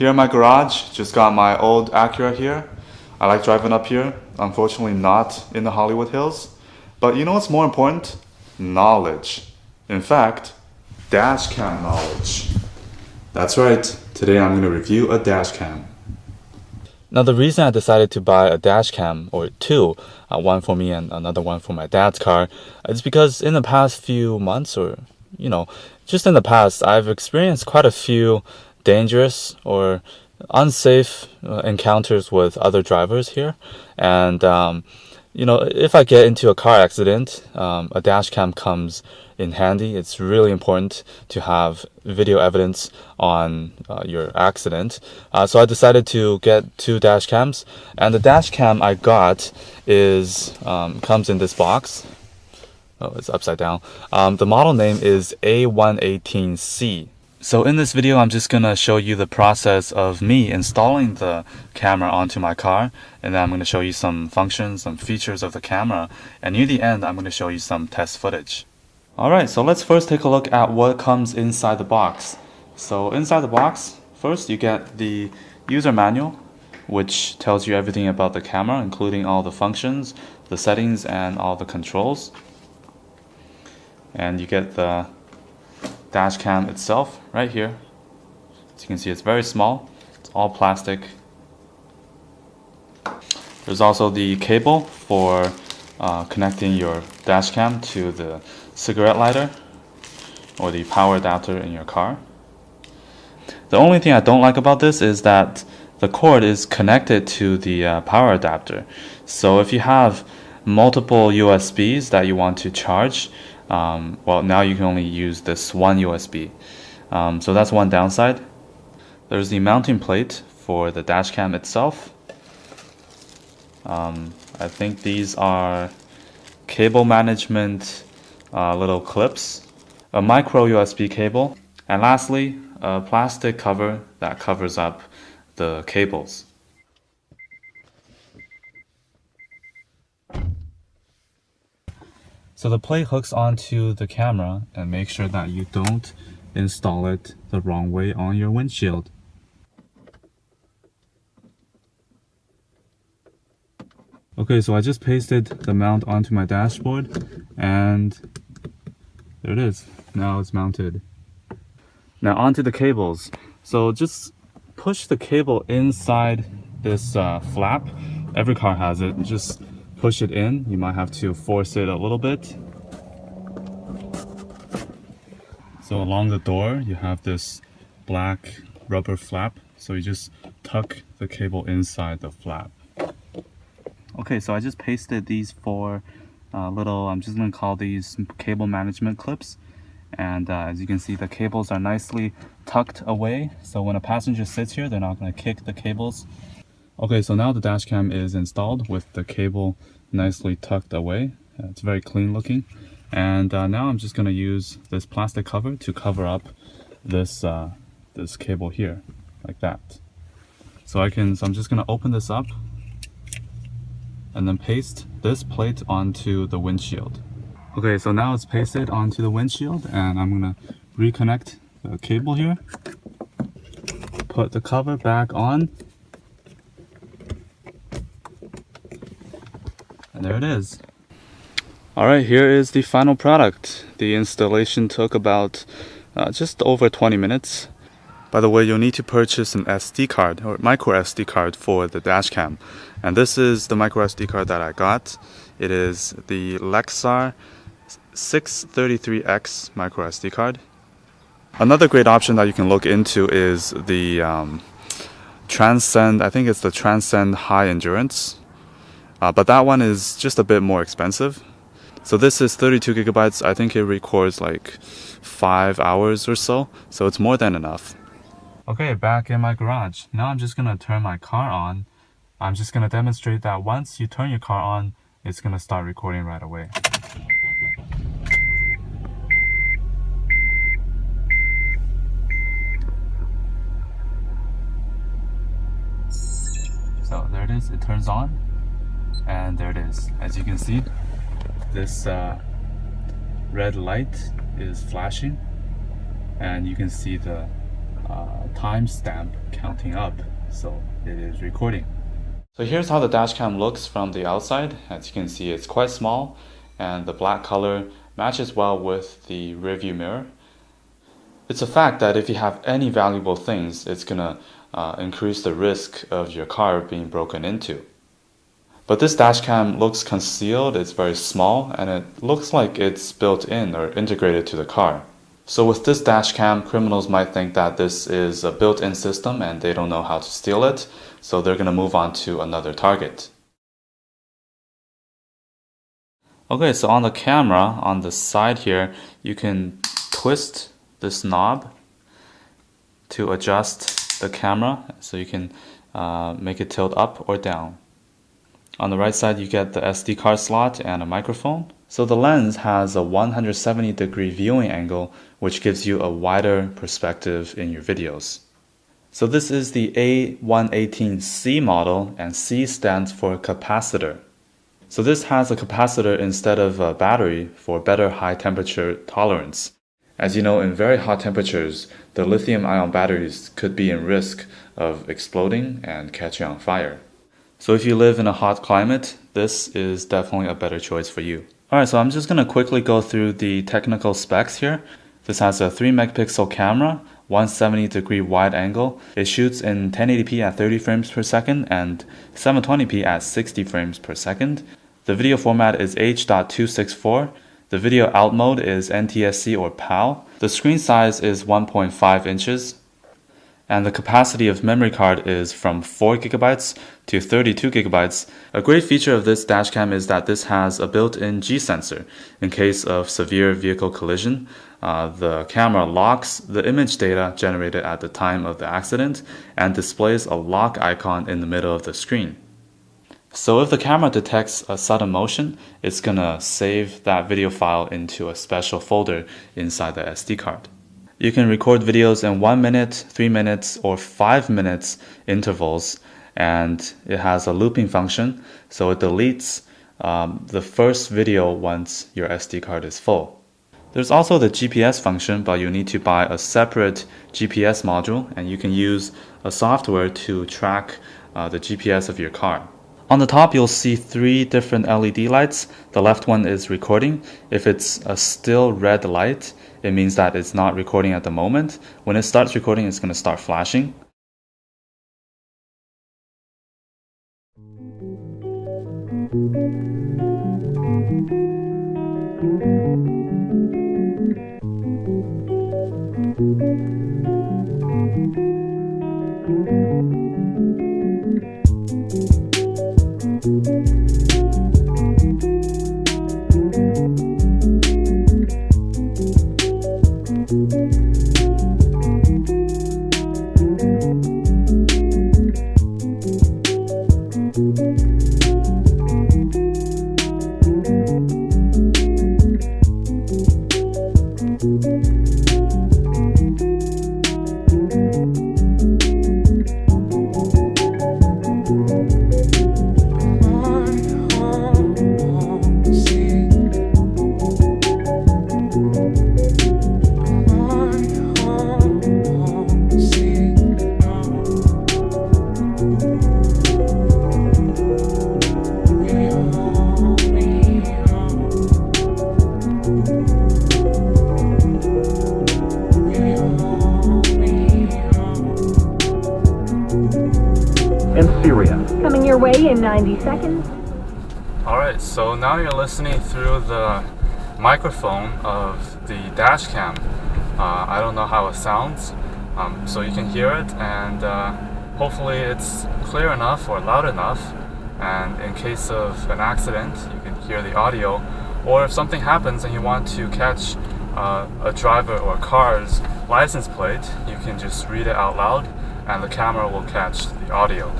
Here in my garage, just got my old Acura here. I like driving up here. Unfortunately not in the Hollywood Hills. But you know what's more important? Knowledge. In fact, dashcam knowledge. That's right, today I'm going to review a dashcam. Now the reason I decided to buy a dashcam, or two, one for me and another one for my dad's car, is because in the past few months, or just in the past, I've experienced quite a few dangerous or unsafe encounters with other drivers here. And if I get into a car accident, a dashcam comes in handy. It's really important to have video evidence on your accident. So I decided to get two dashcams, and the dashcam I got is comes in this box. Oh, it's upside down. The model name is A118C. So in this video, I'm just going to show you the process of me installing the camera onto my car, and then I'm going to show you some functions, some features of the camera, and near the end, I'm going to show you some test footage. Alright, so let's first take a look at what comes inside the box. So inside the box, first you get the user manual, which tells you everything about the camera, including all the functions, the settings, and all the controls. And you get the dash cam itself right here. As you can see, it's very small. It's all plastic. There's also the cable for connecting your dash cam to the cigarette lighter or the power adapter in your car. The only thing I don't like about this is that the cord is connected to the power adapter. So if you have multiple USBs that you want to charge, well, now you can only use this one USB. So that's one downside. There's the mounting plate for the dashcam itself. I think these are cable management little clips, a micro USB cable, and lastly, a plastic cover that covers up the cables. So the plate hooks onto the camera, and make sure that you don't install it the wrong way on your windshield. Okay, so I just pasted the mount onto my dashboard, and there it is. Now it's mounted. Now onto the cables. So just push the cable inside this flap. Every car has it. Just push it in. You might have to force it a little bit. So along the door, you have this black rubber flap. So you just tuck the cable inside the flap. Okay, so I just pasted these four little, I'm just going to call these cable management clips. And as you can see, the cables are nicely tucked away. So when a passenger sits here, they're not going to kick the cables. Okay, so now the dashcam is installed with the cable nicely tucked away. It's very clean looking. And now I'm just going to use this plastic cover to cover up this this cable here, like that. So I'm just going to open this up and then paste this plate onto the windshield. Okay, so now it's pasted onto the windshield, and I'm going to reconnect the cable here. Put the cover back on. And there it is. Alright, here is the final product. The installation took about just over 20 minutes. By the way, you'll need to purchase an SD card or micro SD card for the dashcam. And this is the micro SD card that I got. It is the Lexar 633X micro SD card. Another great option that you can look into is the Transcend, I think it's the Transcend High Endurance. But that one is just a bit more expensive. So this is 32 gigabytes. I think it records like 5 hours or so. So it's more than enough. Okay, back in my garage. Now I'm just going to turn my car on. I'm just going to demonstrate that once you turn your car on, it's going to start recording right away. So there it is, it turns on, and there it is. As you can see, this red light is flashing, and you can see the timestamp counting up, so it is recording. So here's how the dashcam looks from the outside. As you can see, it's quite small, and the black color matches well with the rearview mirror. It's a fact that if you have any valuable things, it's gonna increase the risk of your car being broken into. But this dashcam looks concealed, it's very small, and it looks like it's built in or integrated to the car. So with this dashcam, criminals might think that this is a built-in system and they don't know how to steal it, so they're gonna move on to another target. Okay, so on the camera, on the side here, you can twist this knob to adjust the camera, so you can make it tilt up or down. On the right side, you get the SD card slot and a microphone. So the lens has a 170-degree viewing angle, which gives you a wider perspective in your videos. So this is the A118C model, and C stands for capacitor. So this has a capacitor instead of a battery for better high temperature tolerance. As you know, in very hot temperatures, the lithium-ion batteries could be in risk of exploding and catching on fire. So if you live in a hot climate, this is definitely a better choice for you. Alright, so I'm just going to quickly go through the technical specs here. This has a 3 megapixel camera, 170-degree wide angle. It shoots in 1080p at 30 frames per second and 720p at 60 frames per second. The video format is H.264. The video out mode is NTSC or PAL. The screen size is 1.5 inches. And the capacity of memory card is from 4 gigabytes to 32 gigabytes. A great feature of this dashcam is that this has a built-in G sensor. In case of severe vehicle collision, the camera locks the image data generated at the time of the accident and displays a lock icon in the middle of the screen. So if the camera detects a sudden motion, it's gonna save that video file into a special folder inside the SD card. You can record videos in 1 minute, 3 minutes, or 5 minutes intervals, and it has a looping function, so it deletes the first video once your SD card is full. There's also the GPS function, but you need to buy a separate GPS module, and you can use a software to track the GPS of your car. On the top, you'll see 3 different LED lights. The left one is recording. If it's a still red light, it means that it's not recording at the moment. When it starts recording, it's going to start flashing. Coming your way in 90 seconds. Alright, so now you're listening through the microphone of the dashcam. I don't know how it sounds, so you can hear it, and hopefully it's clear enough or loud enough, and in case of an accident you can hear the audio, or if something happens and you want to catch a driver or car's license plate, you can just read it out loud and the camera will catch the audio.